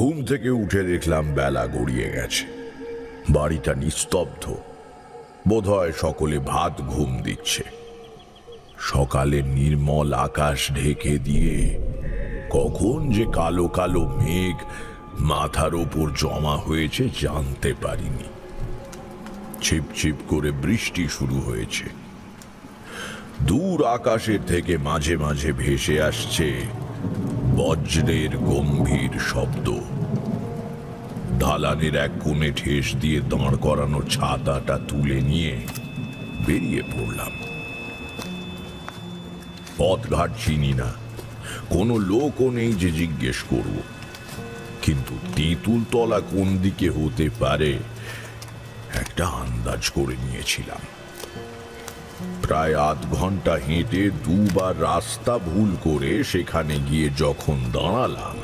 ঘুম থেকে উঠে দেখলাম বেলা গড়িয়ে গেছে। বাড়িটা নিস্তব্ধ, বোধহয় সকলে ভাত ঘুম দিচ্ছে। সকালে নির্মল আকাশ ঢেকে দিয়ে কখন যে কালো কালো মেঘ মাথার ওপর জমা হয়েছে জানতে পারিনি। ছিপছিপ করে বৃষ্টি শুরু হয়েছে। দূর আকাশের থেকে মাঝে মাঝে ভেসে আসছে বজ্রের গম্ভীর শব্দ। দালানের এক কোণে ঠেস দিয়ে দাঁড় করানো ছাতাটা তুলে নিয়ে বেরিয়ে পড়লাম। পথঘাট চিনি না, কোনো লোকও নেই যে জিজ্ঞেস করব, কিন্তু তেঁতুলতলা কোন দিকে হতে পারে একটা আন্দাজ করে নিয়েছিলাম। প্রায় আধ ঘন্টা হেঁটে দুবার রাস্তা ভুল করে সেখানে গিয়ে যখন দাঁড়ালাম,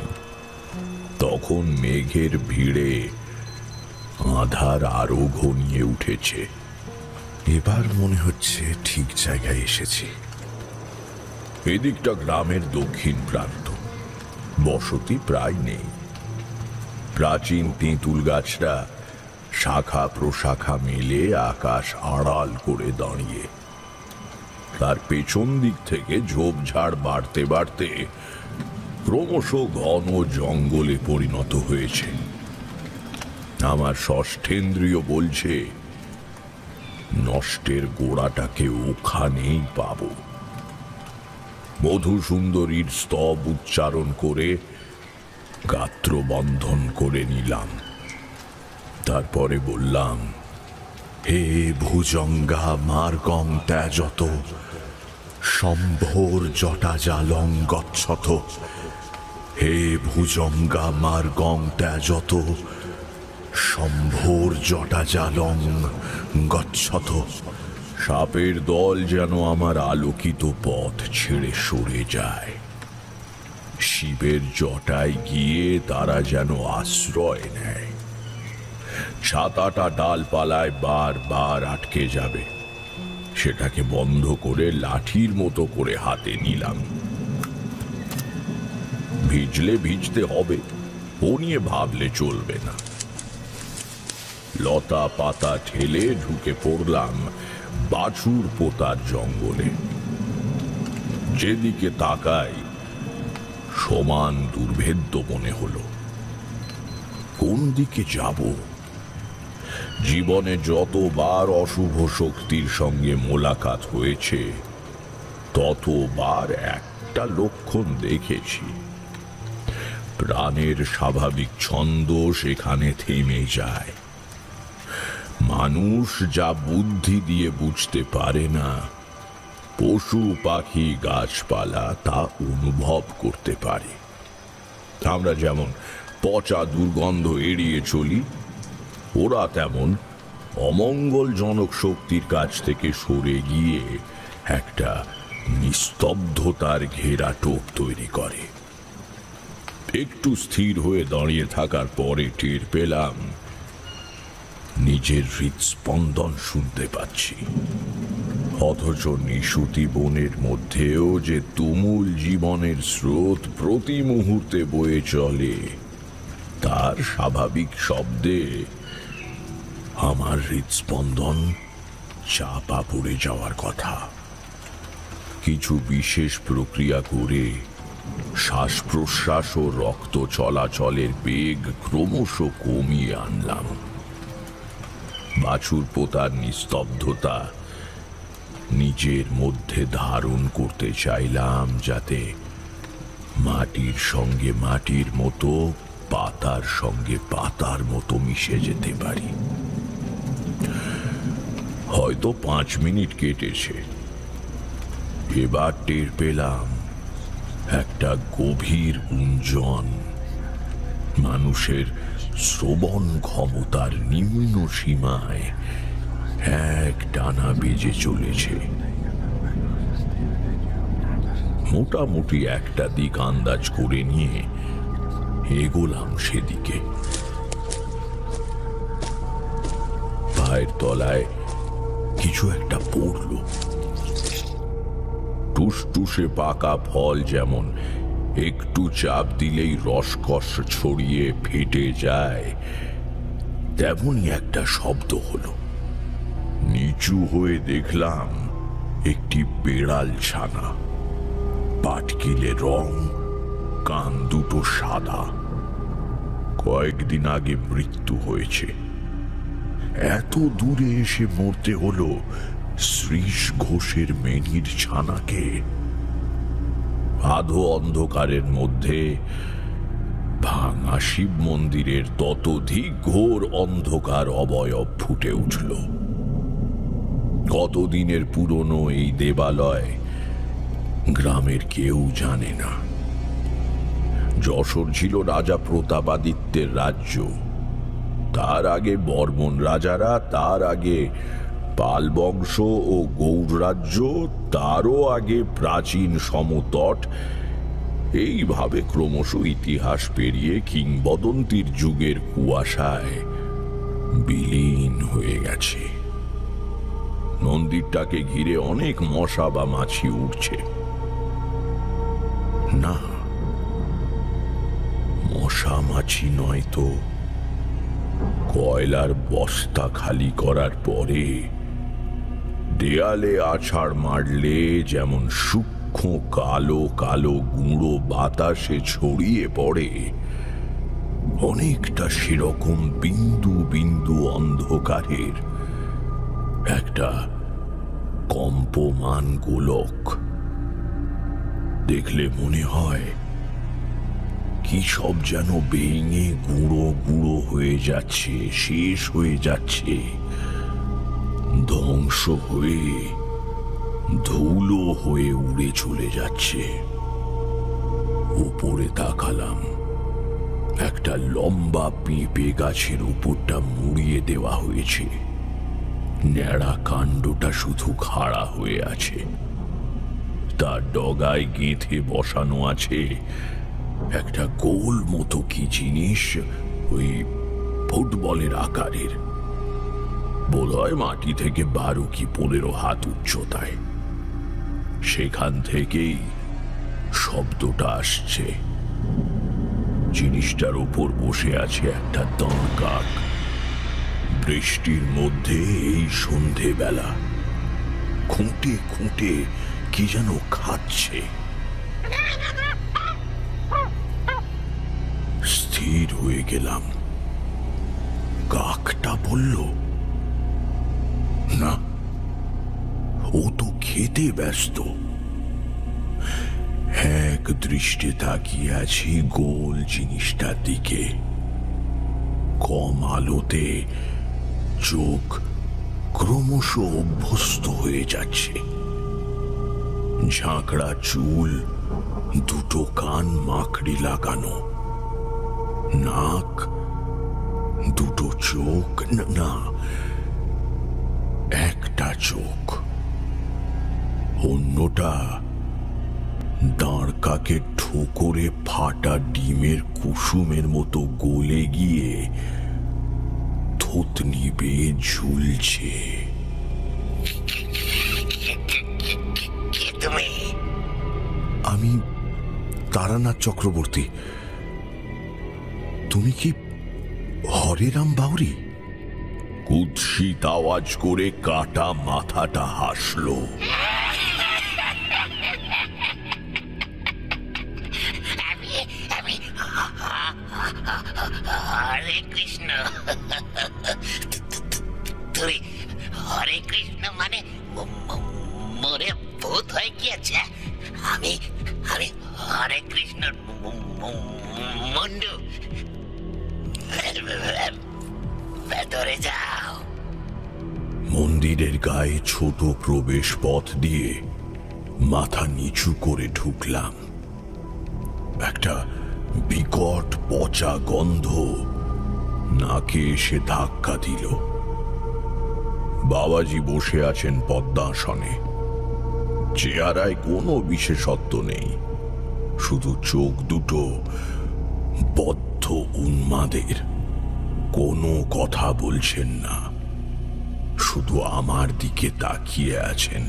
তখন মেঘের ভিড়ে আঁধার আরো ঘনিয়ে উঠেছে। এবার মনে হচ্ছে ঠিক জায়গায় এসেছি। এদিকটা গ্রামের দক্ষিণ প্রান্ত, বসতি প্রায় নেই। প্রাচীন তেঁতুল গাছটা শাখা প্রশাখা মেলে আকাশ আড়াল করে দাঁড়িয়ে। তার পেছন দিক থেকে ঝোপঝাড় বাড়তে বাড়তে ক্রমশ ঘন জঙ্গলে পরিণত হয়েছে। আমার ষষ্ঠেন্দ্রিয় বলছে নষ্টের গোড়াটাকে ওখানেই পাব। মধুসুন্দরীর স্তব উচ্চারণ করে গাত্রবন্ধন করে নিলাম। তারপরে বললাম, হে ভুজঙ্গা মার্গং ত্যাজত সম্ভোর জটাজালং গচ্ছত। হে ভুজঙ্গা মার্গং ত্যাজত সম্ভোর জটাজালং গচ্ছত। সাপের দল যেন আমার আলোকিত পথ ছেড়ে সরে যায়। শিবের জটায় গিয়ে তারা যেন আশ্রয় নেয়। ছাতাটা ডালপালায় বারবার আটকে যাবে, সেটাকে বন্ধ করে লাঠির মতো করে হাতে নিলাম। ভিজলে ভিজতে হবে, ও নিয়ে ভাবলে চলবে না। লতা পাতা ঠেলে ঢুকে পড়লাম বাছুর পোতার জঙ্গলে। যেদিকে তাকাই সমান দুর্ভেদ্য মনে হলো। কোন দিকে যাব? জীবনে যতবার অশুভ শক্তির সঙ্গে মোলাকাত হয়েছে, ততবার একটা লক্ষণ দেখেছি। প্রাণের স্বাভাবিক ছন্দ সেখানে থেমে যায়। মানুষ যা বুদ্ধি দিয়ে বুঝতে পারে না, পশু পাখি গাছপালা তা অনুভব করতে পারে। আমরা যেমন পচা দুর্গন্ধ এড়িয়ে চলি, ওরা তেমন অমঙ্গলজনক শক্তির কাছ থেকে সরে গিয়ে একটা নিস্তব্ধতার ঘেরা টোপ তৈরি করে। একটু স্থির হয়ে দাঁড়িয়ে থাকার পরে টের পেলাম নিজের হৃদস্পন্দন শুনতে পাচ্ছি। অথচ নিশুতি বনের মধ্যেও যে তুমুল জীবনের স্রোত প্রতি মুহূর্তে বয়ে চলে, তার স্বাভাবিক শব্দে আমার হৃদস্পন্দন চাপা পড়ে যাওয়ার কথা। কিছু বিশেষ প্রক্রিয়া করে শ্বাস প্রশ্বাস ও রক্ত চলাচলের বেগ ক্রমশ কমিয়ে আনলাম। বাছুর পোতার নিস্তব্ধতা নিজের মধ্যে ধারণ করতে চাইলাম, যাতে মাটির সঙ্গে মাটির মতো, পাতার সঙ্গে পাতার মতো মিশে যেতে পারি। হয়তো 5 মিনিট কেটেছে। এবার টের পেলাম একটা গভীর গুঞ্জন মানুষের শ্রবণ ক্ষমতার নিম্ন সীমায় এক টানা বেজে চলেছে। মোটামুটি একটা দিক আন্দাজ করে নিয়ে এগোলাম সেদিকে। পায়ের তলায় কিছু একটা পড়ল। টুসটুসে পাকা ফল যেমন একটু চাপ দিলেই রসকস ছড়িয়ে ফেটে যায়, তেমনই একটা শব্দ হলো। নিচু হয়ে দেখলাম একটি বেড়াল ছানা, পাটকিলে রং, কান দুটো সাদা। কয়েকদিন আগে মৃত্যু হয়েছে। এত দূরে এসে মরতে হলো শ্রীশ ঘোষের মেনির ছানাকে। আধো অন্ধকারের মধ্যে ভাঙা শিব মন্দিরের ততোধিক ঘোর অন্ধকার অবয়ব ফুটে উঠল। কতদিনের পুরনো এই দেবালয় গ্রামের কেউ জানে না। যশোর ছিল রাজা প্রতাপাদিত্যের রাজ্য, তার আগে বর্মন রাজারা, তার আগে পাল বংশ ও গৌড় রাজ্য, তারও আগে প্রাচীন সমতট। এইভাবে ক্রমশ ইতিহাস পেরিয়ে কিংবদন্তির যুগের কুয়াশায় বিলীন হয়ে গেছে। মন্দিরটাকে ঘিরে অনেক মশা বা মাছি উঠছে। না, মশা মাছি নয় তো, কয়লার বস্তা খালি করার পরে দেয়ালে আছাড় মারলে যেমন সূক্ষ্ম কালো কালো গুঁড়ো বাতাসে ছড়িয়ে পড়ে, অনেকটা সেরকম বিন্দু বিন্দু অন্ধকারের একটা কম্পমান গোলক। দেখলে মনে হয় কি সব যেন ভেঙে গুঁড়ো গুঁড়ো হয়ে যাচ্ছে, শেষ হয়ে যাচ্ছে, ধ্বংস হয়ে ধুলো হয়ে উড়ে চলে যাচ্ছে। উপরে তাকালাম, একটা লম্বা পেঁপে গাছের উপরটা মুড়িয়ে দেওয়া হয়েছে। ন্যাড়া কাণ্ডটা শুধু খাড়া হয়ে আছে, তার ডগায় গেঁথে বসানো আছে একটা গোল মতো কি জিনিস, ওই ফুটবলের আকারের, বোধহয় মাটি থেকে 12 কি 15 হাত উচ্চতায়। সেখান থেকেই শব্দটা আসছে। জিনিসটার উপর বসে আছে একটা দাঁড় কাক। বৃষ্টির মধ্যে এই সন্ধেবেলা খুঁটে খুঁটে কি যেন খাচ্ছে। স্থির হয়ে গেলাম। কাকটা বলল, না, ও তো খেতে ব্যস্ত। এক দৃষ্টে তাকিয়ে আছি গোল জিনিসটার দিকে। কম আলোতে চোখ ক্রমশ অভ্যস্ত হয়ে যাচ্ছে। ঝাঁকড়া চুল, দুটো কান মাকড়ি লাগানো, নাক, দুটো চোখ, না, একটা চোখ, অন্যটা দাঁড় কাকের ঠোকরে ফাটা ডিমের কুসুমের মতো গলে গিয়ে থুতনি বেয়ে ঝুলছে। আমি তারানাথ চক্রবর্তী। তুমি কি হরেরাম বাউরি? কুৎসিত আওয়াজ করে কাটা মাথাটা হাসলো। হরে কৃষ্ণ। তুই হরে কৃষ্ণ মানে মরে ভূত হয়ে গিয়েছে? আমি আমি হরে কৃষ্ণ মুন্ডু। ভেতরে যাও। মন্দিরের গায়ে ছোট প্রবেশ পথ দিয়ে মাথা নিচু করে ঢুকলাম। একটা বিকট পচা গন্ধ নাকে এসে ধাক্কা দিল। বাবাজি বসে আছেন পদ্মাসনে। চেহারায় কোনো বিশেষত্ব নেই, শুধু চোখ দুটো বদ্ধ উন্মাদের। কোনো কথা বলছেন না, শুধু আমার দিকে তাকিয়ে আছেন।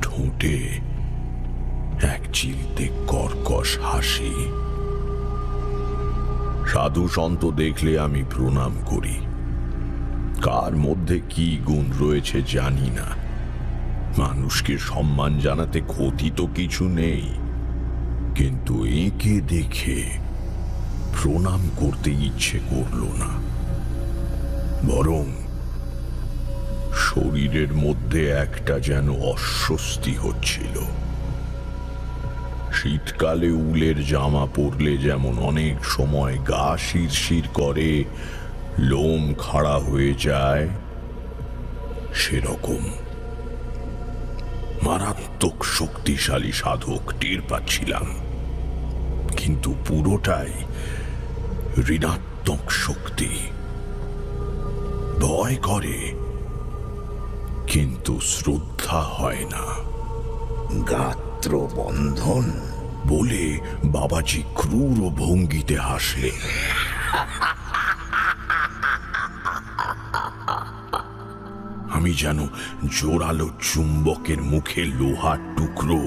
ঠোঁটে এক চিলতে কর্কশ হাসি। সাধু সন্ত দেখলে আমি প্রণাম করি। কার মধ্যে কি গুণ রয়েছে জানি না, মানুষকে সম্মান জানাতে ক্ষতি তো কিছু নেই, কিন্তু একে দেখে প্রণাম করতে ইচ্ছে করল না, বরং শরীরের মধ্যে একটা যেন অস্বস্তি হচ্ছিল। শীতকালে উলের জামা পরলে যেমন অনেক সময় গা শিরশির করে, লোম খাড়া হয়ে যায়, সেরকম মারাত্মক শক্তিশালী সাধক টের পাচ্ছিলাম, কিন্তু পুরোটাই ঋণাত্মক শক্তি। ভয় করে, কিন্তু শ্রদ্ধা হয় না। গাত্র বন্ধন বলে বাবাজি ক্রূর ভঙ্গিতে হাসলেন। আমি যেন জোরালো চুম্বকের মুখে লোহার টুকরো,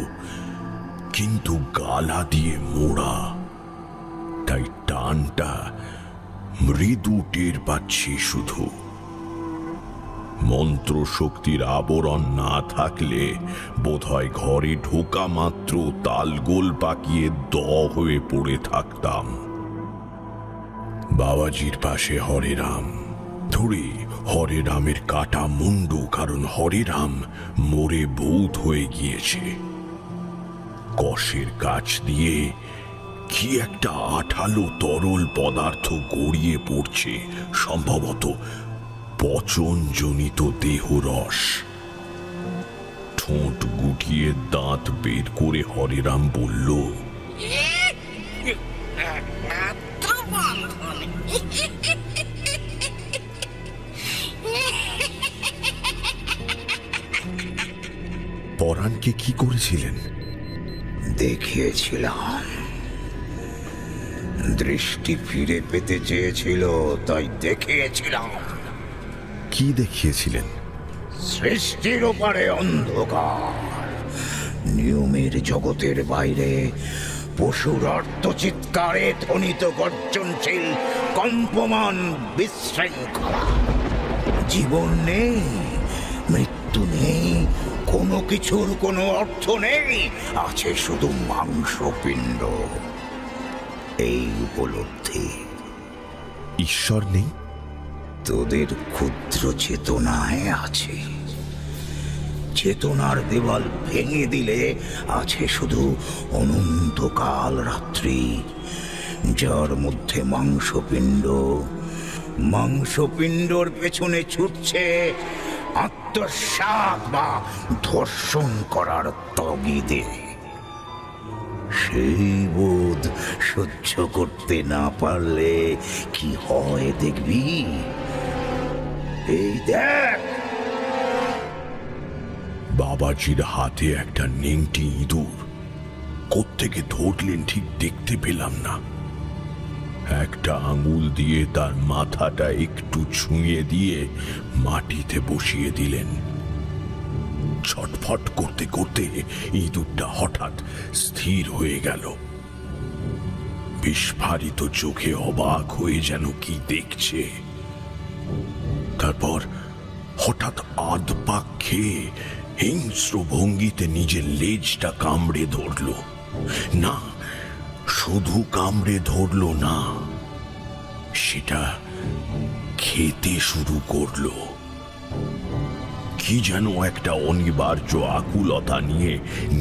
কিন্তু গালা দিয়ে মোড়া, তাই টানটা মৃদু টের পাচ্ছি শুধু। মন্ত্র শক্তির আবরণ না থাকলে বোধহয় ঘরে ঢোকা মাত্র তালগোল পাকিয়ে হয়ে পড়ে থাকতাম। বাবাজির পাশে হরেরাম, ধরে হরেরামের কাটা মুন্ডু, কারণ হরেরাম মরে ভূত হয়ে গিয়েছে। কষের কাছ দিয়ে কি একটা আঠালো তরল পদার্থ গড়িয়ে পড়ছে, সম্ভবত পচনজনিত দেহরস। ঠোঁট গুটিয়ে দাঁত বের করে হরেরাম বলল, পরাণকে কি করেছিলেন? দেখিয়েছিলাম। দৃষ্টি ফিরে পেতে চেয়েছিল, তাই দেখিয়েছিলাম। কি দেখিয়েছিলেন? সৃষ্টির ওপারে অন্ধকার, নিয়মের জগতের বাইরে পশুর অর্থচিৎকারে ধ্বনিত গর্জনশীল কম্পমান বিশৃঙ্খলা। জীবন নেই, মৃত্যু নেই, কোনো কিছুর কোনো অর্থ নেই, আছে শুধু মাংসপিণ্ড। এই উপলব্ধি। ঈশ্বর নেই? তোদের ক্ষুদ্র চেতনায় আছে। চেতনার দেওয়াল ভেঙে দিলে আছে শুধু অনন্তকাল রাত্রি, যার মধ্যে মাংসপিণ্ড, মাংসপিণ্ডর পেছনে ছুটছে আত্মসাৎ বা ধর্ষণ করার তাগিদে। সেই বোধ সহ্য করতে না পারলে কি হয় দেখবি। এই দেখ। বাবাজির হাতে একটা নেংটি ইঁদুর। কোত্থেকে ধরলেন ঠিক দেখতে পেলাম না। একটা আঙুল দিয়ে তার মাথাটা একটু ছুঁয়ে দিয়ে মাটিতে বসিয়ে দিলেন। ছটফট করতে করতে ইঁদুরটা হঠাৎ স্থির হয়ে গেল। বিস্ফারিত চোখে অবাক হয়ে যেন কি দেখছে। তারপর হঠাৎ আধ পাক খেয়ে হিংস্র ভঙ্গিতে নিজের লেজটা কামড়ে ধরল। না, শুধু কামড়ে ধরল না, সেটা খেতে শুরু করলো। কি যেন একটা অনিবার্য আকুলতা নিয়ে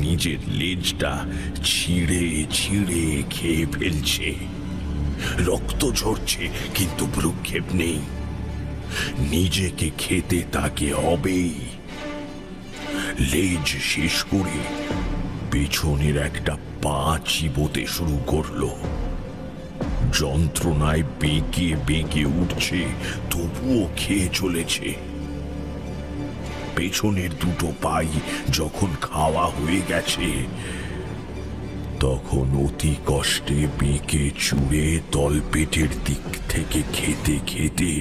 নিজের লেজটা ছিঁড়ে ছিঁড়ে খেয়ে ফেলছে। রক্ত ঝরছে, কিন্তু ভ্রুক্ষেপ নেই। নিজেকে খেতে তাকে হবেই। লেজ শেষ করে পেছনের একটা পা চিবোতে শুরু করলো। যন্ত্রণায় বেঁকে বেঁকে উঠছে, তবুও খেয়ে চলেছে। পেছনের দুটো পাই যখন খাওয়া হয়ে গেছে, তখন অতি কষ্টে বেঁকে চুড়ে তলপেটের দিক থেকে খেতে খেতে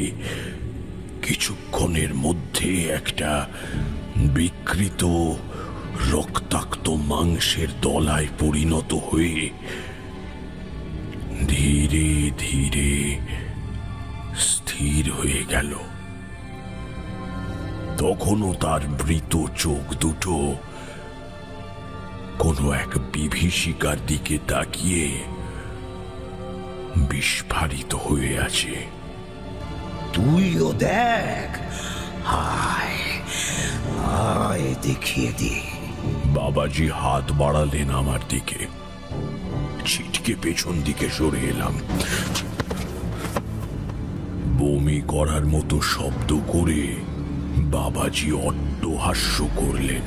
কিছুক্ষণের মধ্যে একটা বিকৃত রক্তাক্ত মাংসের দলায় পরিণত হয়ে ধীরে ধীরে স্থির হয়ে গেল। তখনও তার মৃত চোখ দুটো কোনো এক বিভীষিকার দিকে তাকিয়ে বিস্ফারিত হয়ে আছে। তুইও দেখ, হায় হায়, দেখিয়ে দে। বাবাজি হাত বাড়ালেন আমার দিকে। ছিটকে পেছন দিকে সরে এলাম। বমি করার মতো শব্দ করে বাবাজি অট্টহাস্য করলেন।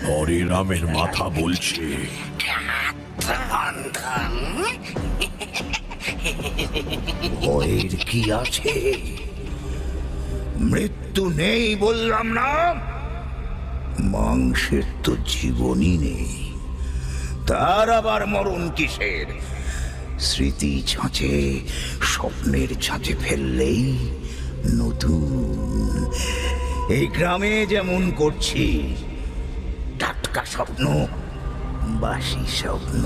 হরে রামের মাথা বলছে, ভয়ের কি আছে? মৃত্যু নেই বললাম না? মাংসের তো জীবনই নেই, তার আবার মরণ কিসের? স্মৃতি ছাঁচে, স্বপ্নের ছাঁচে ফেললেই নতুন। এই গ্রামে যেমন করছি, টাটকা স্বপ্ন, বাসি স্বপ্ন,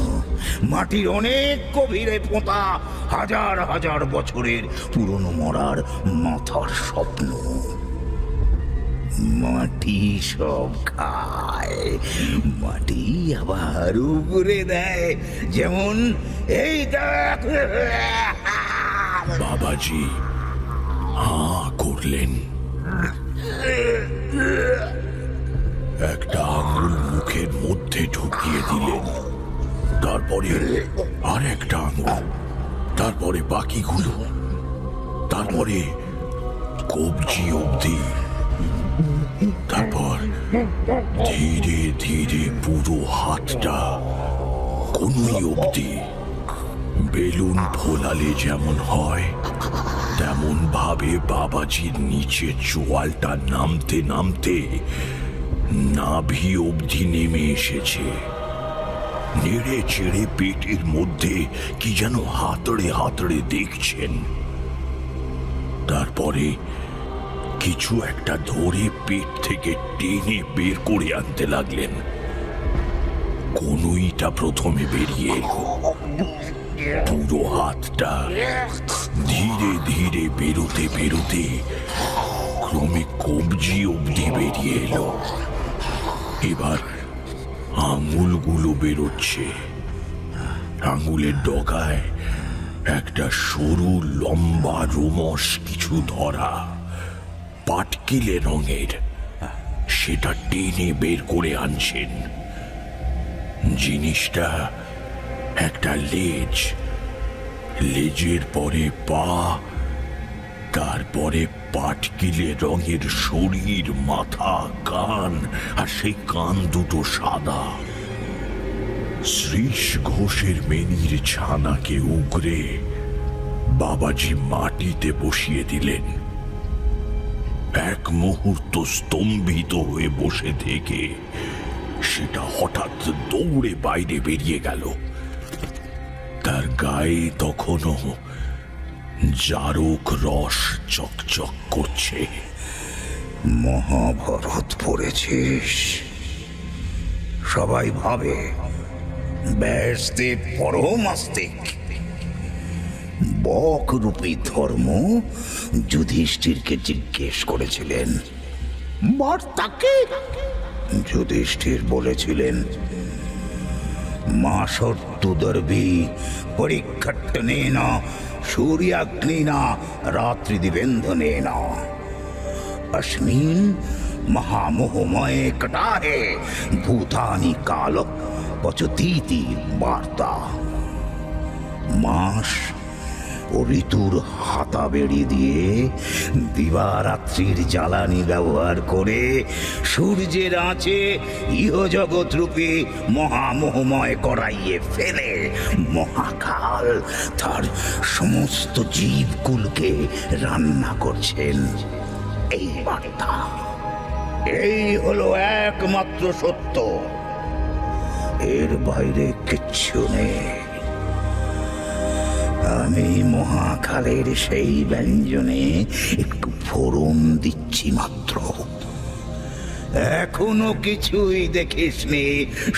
মাটির অনেক গভীরে পোঁতা হাজার হাজার বছরের পুরনো মরার মাথার স্বপ্ন। মাটি সব খায়, মাটি আবার উগরে দেয়। যেমন এই দেখ। বাবাজি হাঁ করলেন। একটা আঙুল মুখের মধ্যে ঢুকিয়ে দিলেন, তারপরে আর একটা আঙুল, তারপরে বাকিগুলো, তারপরে কবজি অবধি, তারপর ধীরে ধীরে পুরো হাতটা কনুই অবধি। বেলুন ফোলালে যেমন হয় তেমন ভাবে বাবাজির নিচে চোয়ালটা নামতে নামতে নাভি অবধি নেমে এসেছে। নেড়ে চেড়ে পেটের মধ্যে কি যেন হাতড়ে হাতড়ে দেখছেন। তারপরে কিছু একটা ধরে পেট থেকে টেনে বের করে আনতে লাগলেন। কনুইটা প্রথমে বেরিয়ে এলো, পুরো হাতটা ধীরে ধীরে বেরোতে বেরোতে ক্রমে কবজি অবধি বেরিয়ে এলো। এবার আঙুলগুলো বেরোচ্ছে। আঙুলের ডগায় একটা সরু লম্বা রোমশ কিছু ধরা, পাটকিলে রঙের। সেটা টেনে বের করে আনছেন। জিনিসটা একটা লেজ, লেজের পরে পা, তারপরে পাটকিলে রঙের শরীর, মাথা, কান, আর সেই কান দুটো সাদা। শ্রীশ ঘোষের মেনির ছানাকে উগরে বাবাজি মাটিতে বসিয়ে দিলেন। এক মুহূর্ত স্তম্ভিত হয়ে বসে থেকে সেটা হঠাৎ দৌড়ে বাইরে বেরিয়ে গেল। তার গায়ে তখনও জারক রস চকচক করছে। মহাভারত পড়েছিস? সবাই ভাবে ব্যাসদেব পরম আস্তিক। বকরূপী ধর্ম যুধিষ্ঠিরকে জিজ্ঞেস করেছিলেন, বার্তাকে? যুধিষ্ঠির বলেছিলেন, মা শর্তুদর্ভি পরিক্ষট্টনেন সূর্যাগ্নিন রাত্রিদিবেন্ধনেন अस्मिन् महामोहमये कटाहे भूतानि काल पचतीति वार्ता। मास ও ঋতুর হাতা বেড়ি দিয়ে দিবারাত্রির জ্বালানি ব্যবহার করে সূর্যের আঁচে ইহজগৎ রূপে মহামোহময় করাইয়ে ফেলে মহাকাল তার সমস্ত জীবকুলকে রান্না করছেন। এই বার্তা, এই হলো একমাত্র সত্য, এর বাইরে কিচ্ছু নেই। আমি মহাকালের সেই ব্যঞ্জনে একটু ফোড়ন দিচ্ছি মাত্র। এখনো কিছুই দেখিসনি,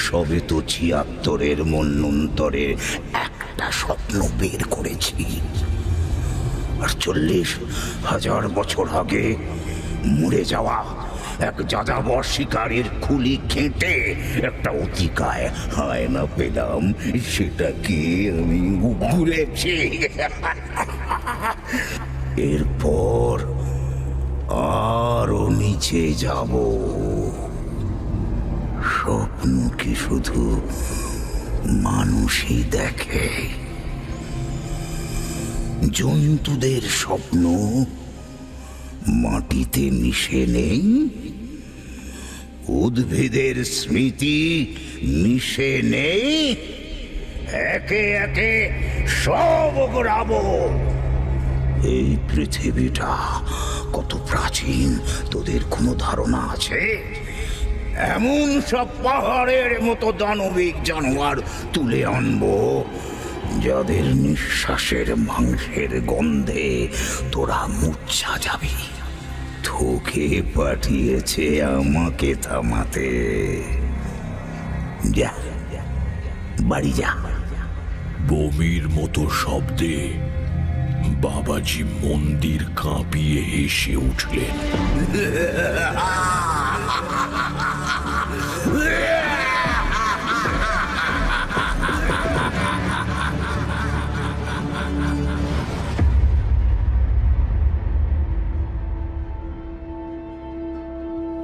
সবে তো ৭৬ মন্বন্তরে একটা স্বপ্ন বের করেছি। আর ৪০,০০০ বছর আগে মরে যাওয়া এক যাযাবর শিকারীর খুলি খেটে একটা অতিকায় হায়না পেলাম, সেটাকে আমি ঘুরেছি। এরপর আরো নিচে যাব। স্বপ্ন কি শুধু মানুষই দেখে? জন্তুদের স্বপ্ন মাটিতে মিশে নেই? উদ্ভিদের স্মৃতি মিশে নেই? একে একে সব ঘোরাবো। এই পৃথিবীটা কত প্রাচীন তোদের কোনো ধারণা আছে? এমন সব পাহাড়ের মতো দানবিক জানোয়ার তুলে আনবো, যাদের নিঃশ্বাসের মাংসের গন্ধে তোরা মূর্ছা যাবি। তোকে পাঠিয়েছে আমাকে থামাতে। যা, বাড়ি যা। বমির মতো শব্দে বাবাজি মন্দির কাঁপিয়ে হেসে উঠলেন।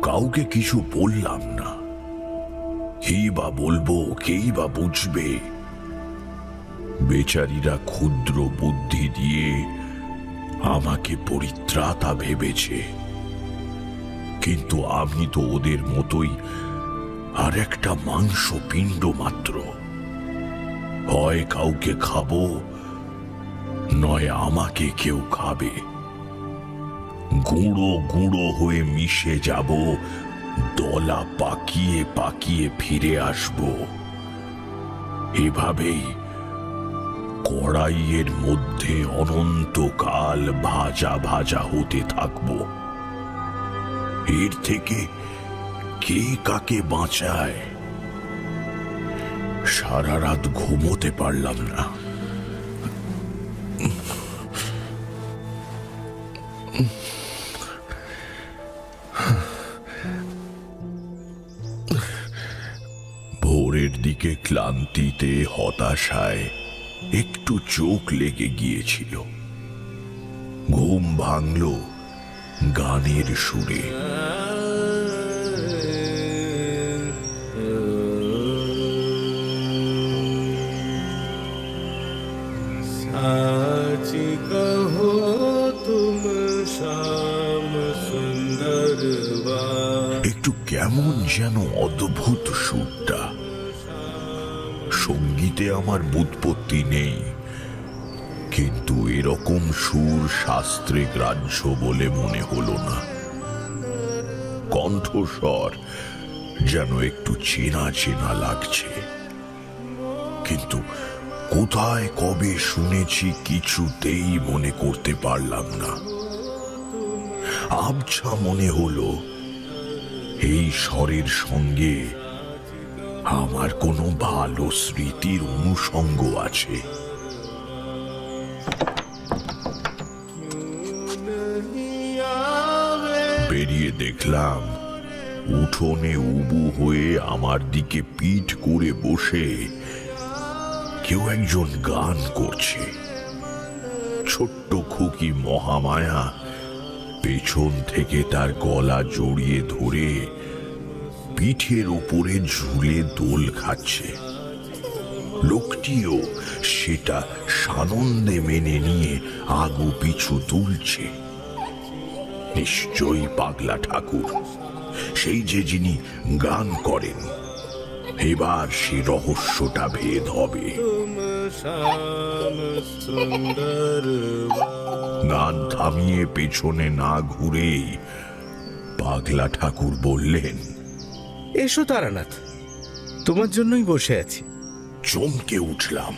কাউকে কিছু বললাম না। কি বা বলবো, কেই বা বুঝবে? বেচারীরা ক্ষুদ্র বুদ্ধি দিয়ে আমাকে পরিত্রাতা ভেবেছে, কিন্তু আমি তো ওদের মতোই আর একটা মাংস পিণ্ড মাত্র। হয় কাউকে খাবো, নয় আমাকে কেউ খাবে। গুঁড়ো গুঁড়ো হয়ে মিশে যাব, দলা পাকিয়ে পাকিয়ে ফিরে আসব। এভাবেই কড়াইয়ের মধ্যে অনন্তকাল ভাজা ভাজা হতে থাকব। এর থেকে কে কাকে বাঁচায়? সারা রাত ঘুমোতে পারলাম না। ভোরের দিকে ক্লান্তিতে হতাশায় একটু চোখ লেগে গিয়েছিল। ঘুম ভাঙল গানের সুরে। साची कहो तुम शाम सुंदर একটু কেমন যেন অদ্ভুত সুরটা। সঙ্গীতে আমার বুৎপত্তি নেই, কিন্তু এরকম সুর শাস্ত্রে গ্রাহ্য বলে মনে হলো না। কণ্ঠস্বর যেন একটু চেনা চেনা লাগছে, কিন্তু কোথায় কবে শুনেছি কিছুতেই মনে করতে পারলাম না। আবছা মনে হলো এই স্বরের সঙ্গে আমার কোনো ভালো স্মৃতির অনুষঙ্গ আছে। বেরিয়ে দেখলাম উঠোনে উবু হয়ে আমার দিকে পিঠ করে বসে কেউ একজন গান করছে। ছোট্ট খুকি মহামায়া পেছন থেকে তার গলা জড়িয়ে ধরে পিঠের উপরে ঝুলে দোল খাচ্ছে। লোকটিও সেটা সানন্দে মেনে নিয়ে আগু পিছু তুলছে। নিশ্চয়ই পাগলা ঠাকুর, সেই যে যিনি গান করেন। এবার সে রহস্যটা ভেদ হবে। গান থামিয়ে পেছনে না ঘুরেই পাগলা ঠাকুর বললেন, এসো তারানাথ, তোমার জন্যই বসে আছি। চমকে উঠলাম।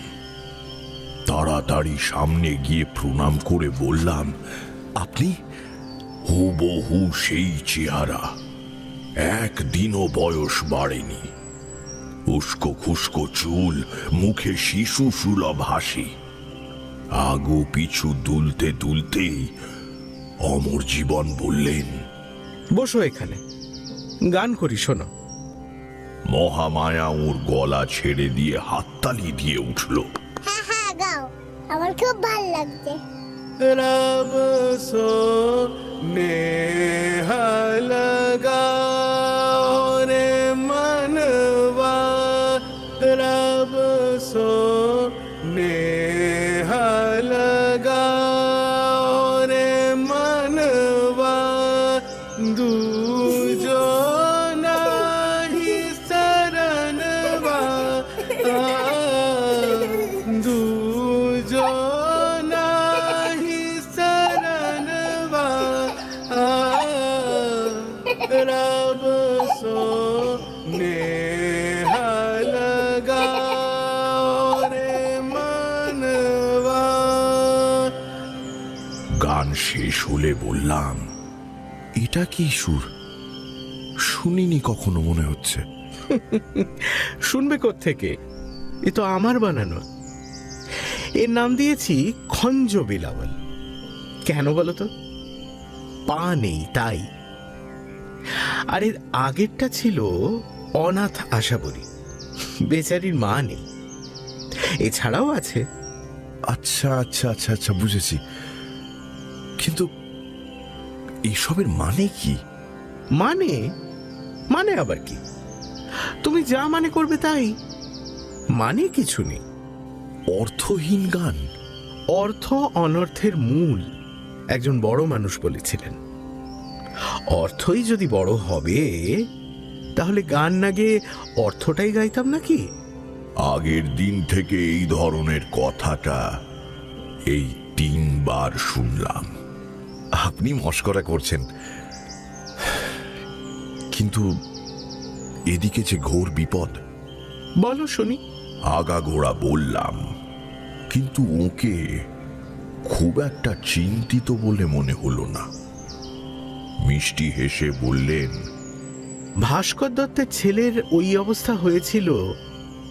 তাড়াতাড়ি সামনে গিয়ে প্রণাম করে বললাম, আপনি? হুবহু সেই চেহারা, একদিনও বয়স বাড়েনি। উস্কো খুস্কো চুল, মুখে শিশু সুলভ হাসি। আগু পিছু দুলতে দুলতেই অমর জীবন বললেন, বসো এখানে, গান করি শোনো। মহামায়া ওর গলা ছেড়ে দিয়ে হাততালি দিয়ে উঠল। হ্যাঁ হ্যাঁ গাও, আমার খুব ভালো লাগছে। रब सो नेह लगाओ रे मनवा, रब सो नेह लगाओ रे मनवा, दूजो नाही शरणवा, दूजो रब सो नेह लगाओ रे मनवा। গান শেষ হলে বললাম, এটা কি সুর? শুনিনি কখনো মনে হচ্ছে। শুনবে কোত্থেকে? এ তো আমার বানানো। এর নাম দিয়েছি খঞ্জ বিলাবল। কেন বলো তো? পা নেই তাই। আর এর আগেরটা ছিল অনাথ আশাবরী, বেচারির মা নেই। এছাড়াও আছে। আচ্ছা আচ্ছা আচ্ছা আচ্ছা, বুঝেছি। কিন্তু এসবের মানে কি? মানে মানে আবার কি? তুমি যা মানে করবে তাই। মানে কিছু নেই। অর্থহীন গান। অর্থ অনর্থের মূল একজন বড় মানুষ বলেছিলেন। অর্থই যদি বড় হবে তাহলে গান না গেয়ে অর্থটাই গাইতাম নাকি? আগের দিন থেকে এই ধরনের কথাটা এই 3 বার শুনলাম। আপনি মস্করা করছেন, কিন্তু এদিকে যে ঘোর বিপদ। বলো শুনি। আগাগোড়া বললাম, কিন্তু ওকে খুব একটা চিন্তিত বলে মনে হলো না। মিষ্টি হেসে বললেন, ভাস্কর দত্তের ছেলের ওই অবস্থা হয়েছিল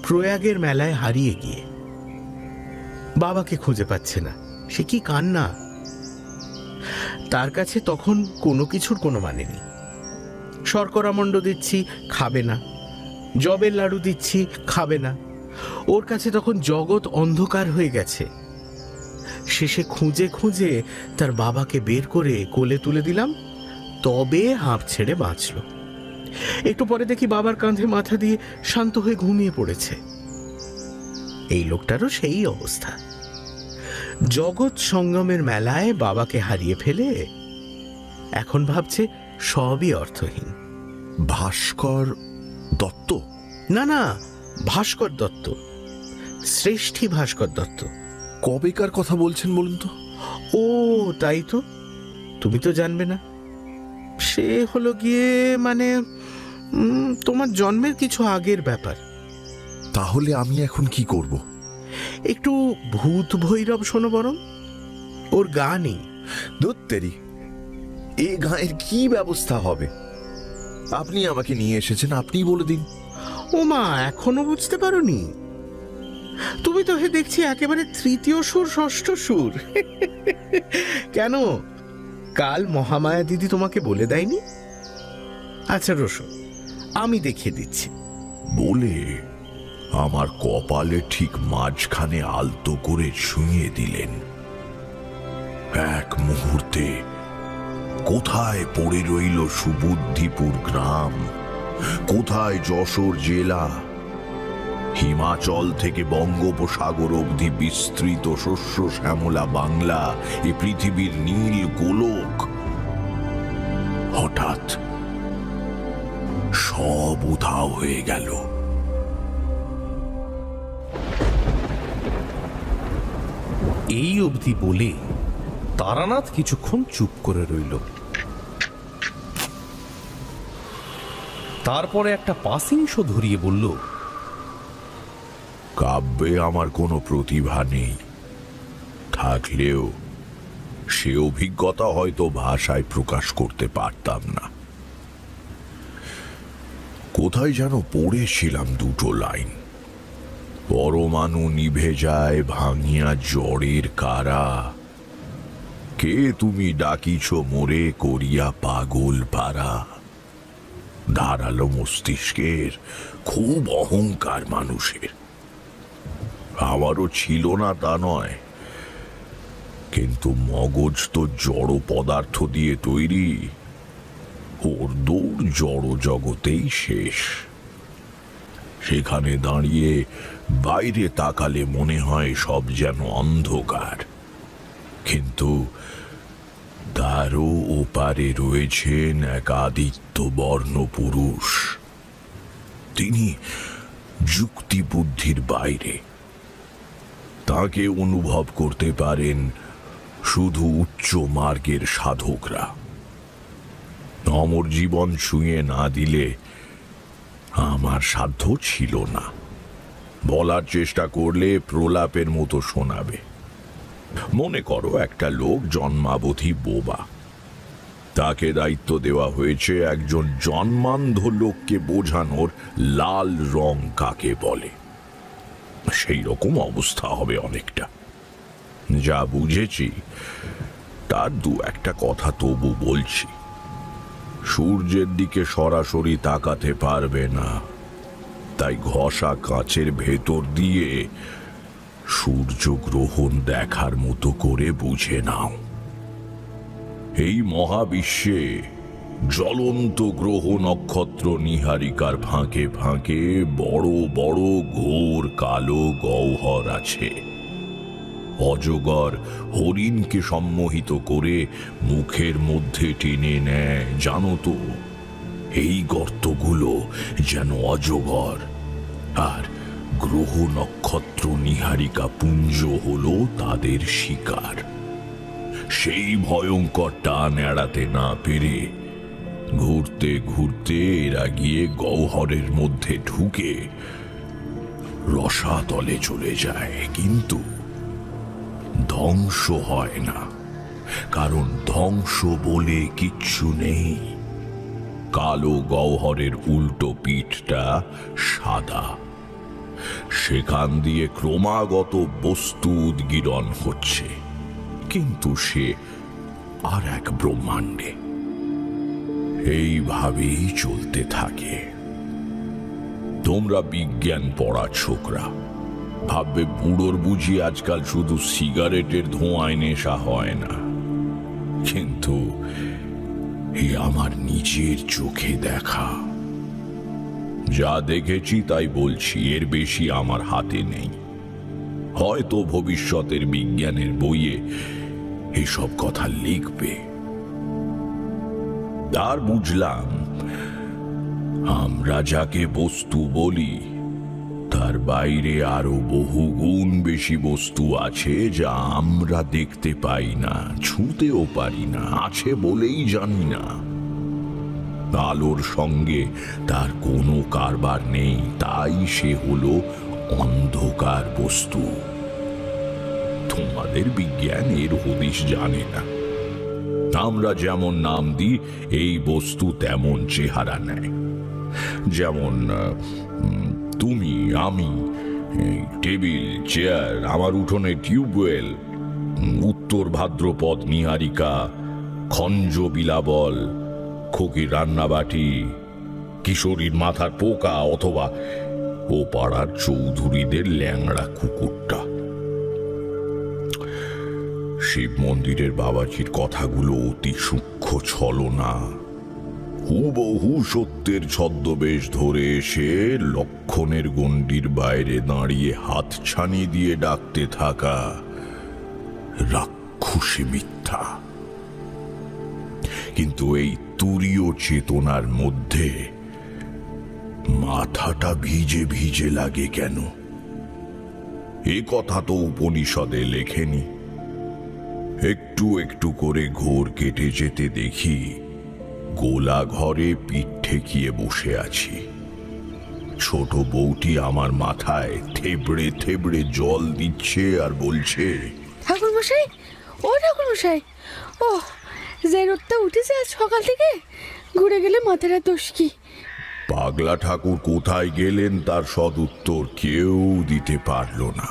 প্রয়াগের মেলায় হারিয়ে গিয়ে। বাবাকে খুঁজে পাচ্ছে না, সে কি কান্না! তার কাছে তখন কোনো কিছুর কোনো মানে নেই। শর্করা মণ্ড দিচ্ছি, খাবে না। জবের লাড়ু দিচ্ছি, খাবে না। ওর কাছে তখন জগৎ অন্ধকার হয়ে গেছে। শেষে খুঁজে খুঁজে তার বাবাকে বের করে কোলে তুলে দিলাম, তবে হাঁপ ছেড়ে বাঁচল। একটু পরে দেখি বাবার কাঁধে মাথা দিয়ে শান্ত হয়ে ঘুমিয়ে পড়েছে। এই লোকটারও সেই অবস্থা। জগৎ সঙ্গমের মেলায় বাবাকে হারিয়ে ফেলে এখন ভাবছে সবই অর্থহীন। ভাস্কর দত্ত? না না, ভাস্কর দত্ত, শ্রেষ্ঠী ভাস্কর দত্ত। কবেকার কথা বলছেন বলুন তো? ও তাই তো, তুমি তো জানবে না। সে হলো গিয়ে মানে তোমার জন্মের কিছু আগের ব্যাপার। তাহলে আমি এখন কি করব? একটু ভূত ভৈরব শোনো বরং। ওর গানই দত্তেরি, এই গানের কি ব্যবস্থা হবে? আপনি আমাকে নিয়ে এসেছেন, আপনিই বলে দিন। ও মা, এখনো বুঝতে পারোনি? তুমি তো হে দেখছি একেবারে তৃতীয় সুর ষষ্ঠ সুর। কেন, কাল মহামায়া দিদি তোমাকে বলে দেয়নি? আচ্ছা রসো, আমি দেখিয়ে দিচ্ছি। বলে আমার কপালে ঠিক মাঝখানে আলতো করে ছুঁয়ে দিলেন। এক মুহূর্তে কোথায় পড়ে রইল সুবুদ্ধিপুর গ্রাম, কোথায় যশোর জেলা, হিমাচল থেকে বঙ্গোপসাগর অবধি বিস্তৃত শস্য শ্যামলা বাংলা, এ পৃথিবীর নীল গোলক। হঠাৎ সব উধাও হয়ে গেল। এই অবধি বলে তারানাথ কিছুক্ষণ চুপ করে রইল। তারপরে একটা পাসিং শো ধরিয়ে বলল, কাব্যে আমার কোনো প্রতিভা নেই, থাকলেও সে অভিজ্ঞতা হয়তো ভাষায় প্রকাশ করতে পারতাম না। কোথায় যেন পড়েছিলাম দুটো লাইন: পরমাণু নিভে যায় ভাঙিয়া জ্বরের কারা, কে তুমি ডাকিছ মোরে করিয়া পাগল পারা। ধারালো মস্তিষ্কের খুব অহংকার মানুষের। আমারও ছিল না তা নয়, কিন্তু মগজ তো জড় পদার্থ দিয়ে তৈরি। ওর দৌড় জড় জগতেই শেষ। সেখানে দাঁড়িয়ে বাইরে তাকালে মনে হয় সব যেন অন্ধকার, কিন্তু তারও ওপারে রয়েছেন এক আদিত্য বর্ণ পুরুষ। তিনি যুক্তি বুদ্ধির বাইরে। তাকে অনুভব করতে পারেন শুধু উচ্চ মার্গের সাধকরা। অমর জীবন ছুঁয়ে না দিলে আমার সাধ্য ছিল না। বলার চেষ্টা করলে প্রলাপের মতো শোনাবে। মনে করো একটা লোক জন্মাবধি বোবা, তাকে দায়িত্ব দেওয়া হয়েছে একজন জন্মান্ধ লোককে বোঝানোর লাল রং কাকে বলে। সেই রকম অবস্থা হবে অনেকটা। যা বুঝেছি তার দু একটা কথা তবু বলছি। সূর্যের দিকে সরাসরি তাকাতে পারবে না, তাই ঘষা কাঁচের ভেতর দিয়ে সূর্যগ্রহণ দেখার মতো করে বুঝে নাও। এই মহাবিশ্বে জ্বলন্ত গ্রহ নক্ষত্র নীহারিকার ফাঁকে ফাঁকে বড় বড় ঘোর কালো গহ্বর আছে। অজগর হরিণকে সম্মোহিত করে মুখের মধ্যে টেনে নেয়। জানো তো, এই গর্তগুলো যেন অজগর, আর গ্রহ নক্ষত্র নীহারিকা পুঞ্জ হলো তাদের শিকার। সেই ভয়ঙ্কর টান এড়াতে না পেরে ঘুরতে ঘুরতে এরা গিয়ে গহ্বরের মধ্যে ঢুকে রসাতলে চলে যায়, কিন্তু ধ্বংস হয় না, কারণ ধ্বংস বলে কিচ্ছু নেই। কালো গহ্বরের উল্টো পিঠটা সাদা, সেখান দিয়ে ক্রমাগত বস্তু উদ্গীরণ হচ্ছে, কিন্তু সে আর এক ব্রহ্মাণ্ডে। এইভাবেই চলতে থাকে। তোমরা বিজ্ঞান পড়া ছোকরা ভাববে বুড়োর বুঝি আজকাল শুধু সিগারেটের ধোঁয়ায় নেশা হয় না, কিন্তু এ আমার নিজের চোখে দেখা। যা দেখেছি তাই বলছি, এর বেশি আমার হাতে নেই। হয়তো ভবিষ্যতের বিজ্ঞানের বইয়ে এসব কথা লিখবে। আর বুঝলাম, আমরা যাকে বস্তু বলি তার বাইরে আরো বহু গুণ বেশি বস্তু আছে যা আমরা দেখতে পাই না, ছুঁতেও পারি না, আছে বলেই জানি না। আলোর সঙ্গে তার কোনো কারবার নেই, তাই সে হলো অন্ধকার বস্তু। তোমাদের বিজ্ঞান এর হদিশ জানে না। আমরা যেমন নাম দিই, এই বস্তু তেমন চেহারা নেয়। যেমন তুমি, আমি, টেবিল, চেয়ার, আমার উঠোনে টিউবওয়েল, উত্তর ভাদ্রপদ নীহারিকা, খঞ্জ বিলাবল, খোকির রান্নাবাটি, কিশোরীর মাথার পোকা, অথবা ও পাড়ার চৌধুরীদের ল্যাংড়া কুকুরটা। শিব মন্দিরের বাবাজির কথাগুলো অতি সূক্ষ্ম ছলনা। হুবহু সত্যের ছদ্মবেশ ধরে এসে লক্ষণের গণ্ডির বাইরে দাঁড়িয়ে হাতছানি দিয়ে ডাকতে থাকা রাক্ষসী মিথ্যা। কিন্তু এই তুরীয় চেতনার মধ্যে মাথাটা ভিজে ভিজে লাগে কেন? এ কথা তো উপনিষদে লেখেনি। একটু একটু করে ঘোর কেটে যেতে দেখি গোলা ঘরে পিঠ ঠেকিয়ে বসে আছি। ছোট বউটি আমার মাথায় থেবড়ে থেবড়ে জল দিচ্ছে আর বলছে, ঠাকুর মশাই, ও ঠাকুর মশাই, ও যে রোদটা উঠেছে আজ সকাল থেকে, ঘুরে গেলে মাথার আর দোষ কি? পাগলা ঠাকুর কোথায় গেলেন তার সদুত্তর কেউ দিতে পারল না।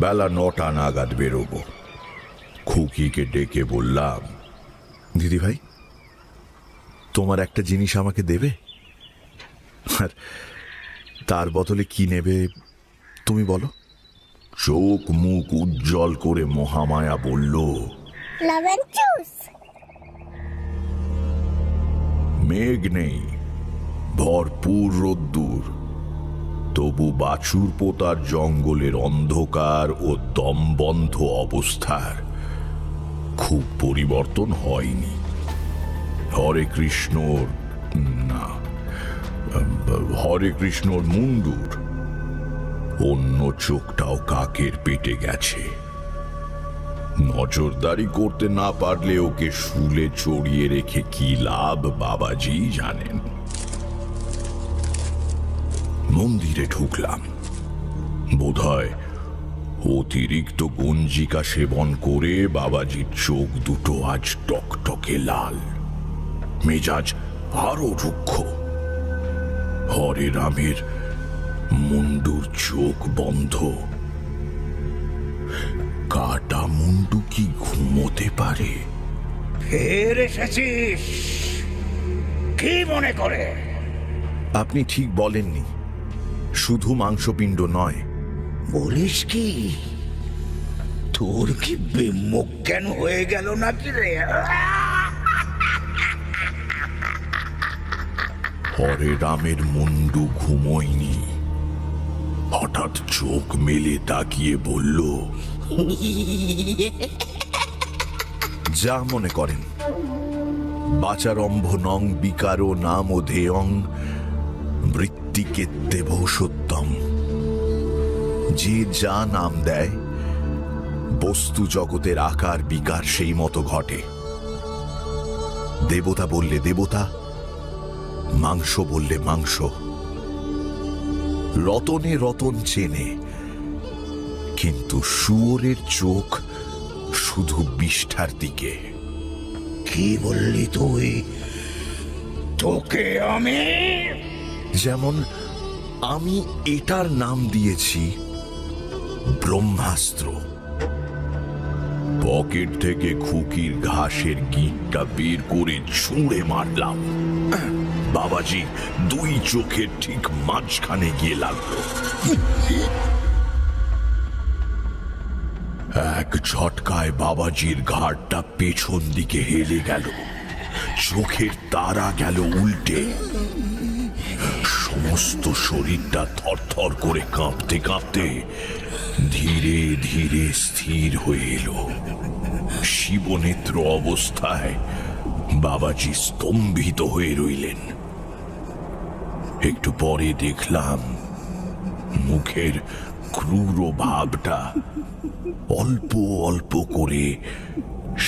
বেলা 9টা নাগাদ বেরোবো। খুকিকে ডেকে বললাম, দিদি ভাই, তোমার একটা জিনিস আমাকে দেবে? আর তার বদলে কি নেবে তুমি বলো। চোখ মুখ উজ্জ্বল করে মহামায়া বলল, লেমন জুস। মেঘ নেই, ভরপুর রোদ্দুর, তবু বাছুর পোতার জঙ্গলের অন্ধকার ও দমবন্ধ অবস্থার খুব পরিবর্তন হয়নি। হরে কৃষ্ণর না, হরে কৃষ্ণর মুন্ডুর অন্য চোখটাও কাকের পেটে গেছে। নজরদারি করতে না পারলে ওকে শুলে চড়িয়ে রেখে কি লাভ বাবাজি জানেন। মন্দিরে ঢুকলাম। বোধহয় অতিরিক্ত গঞ্জিকা সেবন করে বাবাজির চোখ দুটো আজ টকটকে লাল, মেজাজ আরো রুক্ষ। হরে রামের মুন্ডুর চোখ বন্ধ। কাটা মুন্ডু কি ঘুমোতে পারে? ফের এসেছিস কি মনে করে? আপনি ঠিক বলেননি, শুধু মাংসপিণ্ড নয়। বলিস কি? তোর কি বিমুখ কেন হয়ে গেল নাকি রে? হরে রামের মুন্ডু ঘুমোয়নি। হঠাৎ চোখ মেলে তাকিয়ে বলল, যা মনে করেন। বাচারম্ভ নং বিকারো নাম ও ধেয়ং বৃত্তিকেত্তেভ সত্যম। যে যা নাম দেয়, বস্তু জগতের আকার বিকার সেই মতো ঘটে। দেবতা বললে দেবতা, মাংস বললে মাংস। রতনে রতন চেনে, কিন্তু শুয়োরের চোখ শুধু বিষ্ঠার দিকে। কি বললি তুই? তোকে আমি যেমন আমি এটার নাম দিয়েছি ব্রহ্মাস্ত্র। পকেট থেকে খুকির ঘাসের গিঁটটা বের করে ছুঁড়ে মারলাম। বাবাজি দুই চোখের ঠিক মাঝখানে গিয়ে লাগলো। এক ঝটকায় বাবাজির ঘাড়টা পেছন দিকে হেলে গেল, চোখের তারা গেল উল্টে। সমস্ত শরীরটা থরথর করে কাঁপতে কাঁপতে ধীরে ধীরে স্থির হয়ে এলো। শিবনেত্র অবস্থায় বাবাজি স্তম্ভিত হয়ে রইলেন। একটু পরে দেখলাম মুখের ক্রূর ভাবটা অল্প অল্প করে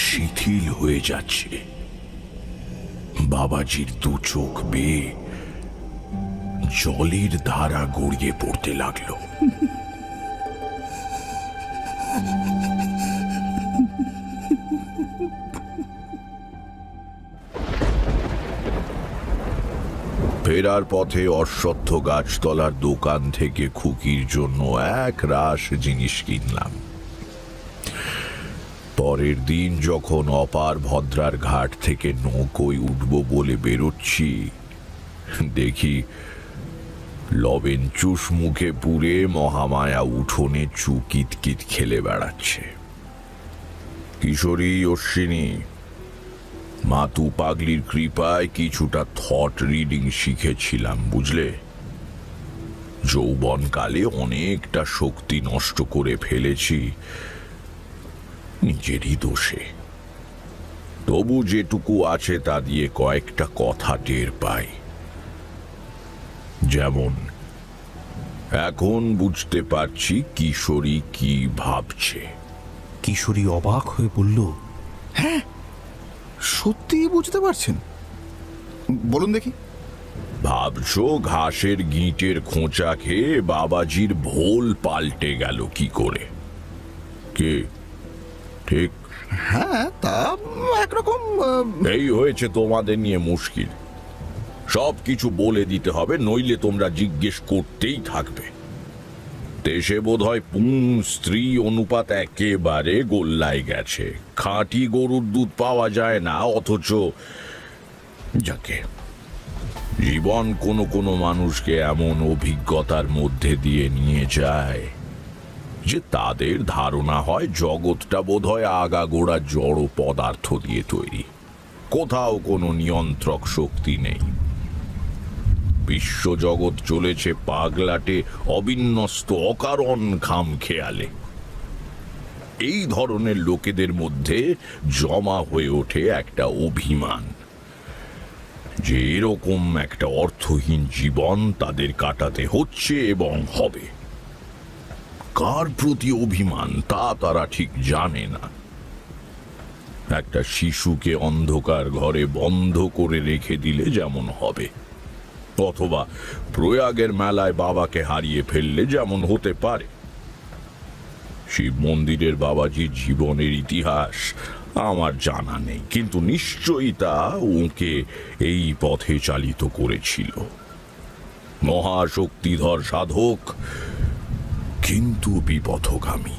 শিথিল হয়ে যাচ্ছে। বাবাজির দু চোখ বেয়ে জলের ধারা গড়িয়ে পড়তে লাগলো। ফেরার পথে অশ্বত্থ গাছতলার দোকান থেকে খুকির জন্য এক রাশ জিনিস কিনলাম। পরের দিন যখন অপার ভদ্রার ঘাট থেকে নৌকোয় উঠব বলে বেরোচ্ছি, দেখি লবেন চুষ মুখে পুরে মহামায়া উঠোনে চুকিতকিত খেলে বেড়াচ্ছে। কিশোরী অশ্বিনী মাতু পাগলির কৃপায় কিছুটা থট রিডিং শিখেছিলাম, বুঝলে। যৌবনকালে অনেকটা শক্তি নষ্ট করে ফেলেছি নিজেরই দোষে। তবু যেটুকু আছে তা দিয়ে কয়েকটা কথা টের পাই। যেমন এখন বুঝতে পারছি কিশোরী কি ভাবছে। কিশোরী অবাক হয়ে বলল, সত্যি বুঝতে পারছেন? বলুন দেখি। ভাবছো ঘাসের গিঁটের খোঁচা খেয়ে বাবাজির ভোল পাল্টে গেল কি করে? কে ঠিক হ্যাঁ তা একরকম এই হয়েছে তোমাদের নিয়ে মুশকিল। সব কিছু বলে দিতে হবে, নইলে তোমরা জিজ্ঞেস করতেই থাকবে। দেশে বোধহয় পুং স্ত্রী অনুপাত একেবারে গোল্লায় গেছে। খাঁটি গরুর দুধ পাওয়া যায় না, অথচ যাকে জীবন কোনো কোনো মানুষকে এমন অভিজ্ঞতার মধ্যে দিয়ে নিয়ে যায় যে তাদের ধারণা হয় জগৎটা বোধহয় আগাগোড়া জড় পদার্থ দিয়ে তৈরি, কোথাও কোনো নিয়ন্ত্রক শক্তি নেই। বিশ্বজগৎ চলেছে পাগলাটে অবিন্যস্ত অকারণ খামখেয়ালে। এই ধরনের লোকেদের মধ্যে জমা হয়ে ওঠে একটা অভিমান যে এরকম একটা অর্থহীন জীবন তাদের কাটাতে হচ্ছে এবং হবে। কার প্রতি অভিমান তা তারা ঠিক জানে না। একটা শিশুকে অন্ধকার ঘরে বন্ধ করে রেখে দিলে যেমন হবে, অথবা প্রয়াগের মেলায় বাবাকে হারিয়ে ফেললে যেমন হতে পারে। শিব মন্দিরের বাবাজির জীবনের ইতিহাস আমার জানা নেই, কিন্তু নিশ্চয়ই তা ওকে এই পথে চালিত করেছিল। মহাশক্তিধর সাধক, কিন্তু বিপথগামী।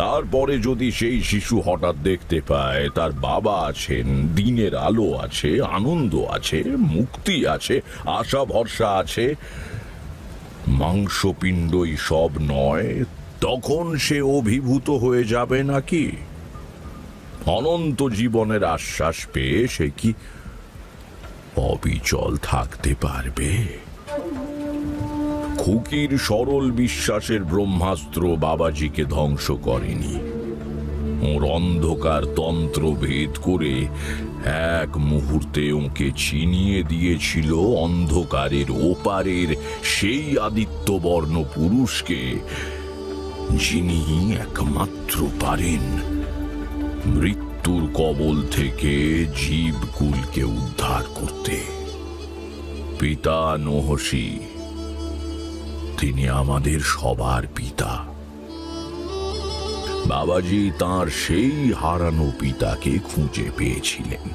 তারপরে যদি সেই শিশু হঠাৎ দেখতে পায় তার বাবা আছেন, দিনের আলো আছে, আনন্দ আছে, মুক্তি আছে, আশা ভরসা আছে, মাংসপিণ্ডই সব নয়, তখন সে অভিভূত হয়ে যাবে নাকি? অনন্ত জীবনের আশ্বাস পেয়ে সে কি অবিচল থাকতে পারবে? খুকির সরল বিশ্বাসের ব্রহ্মাস্ত্র বাবাজিকে ধ্বংস করেনি। ওর অন্ধকার তন্ত্র ভেদ করে এক মুহূর্তে ওকে চিনিয়ে দিয়েছিল অন্ধকারের ওপারের সেই আদিত্যবর্ণ পুরুষকে, যিনি একমাত্র পারেন মৃত্যুর কবল থেকে জীবকুলকে উদ্ধার করতে। পিতা নহসী, তিনি আমাদের সবার পিতা। বাবাজি তাঁর সেই হারানো পিতাকে খুঁজে পেয়েছিলেন।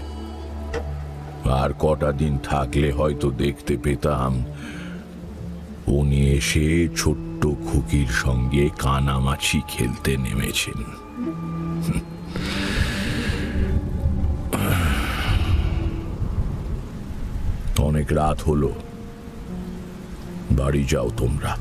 আর কটা দিন থাকলে হয়তো দেখতে পেতাম উনি এসে ছোট্ট খুকির সঙ্গে কানামাছি খেলতে নেমেছেন। অনেক রাত হলো, বাড়ি যাও তোমরা।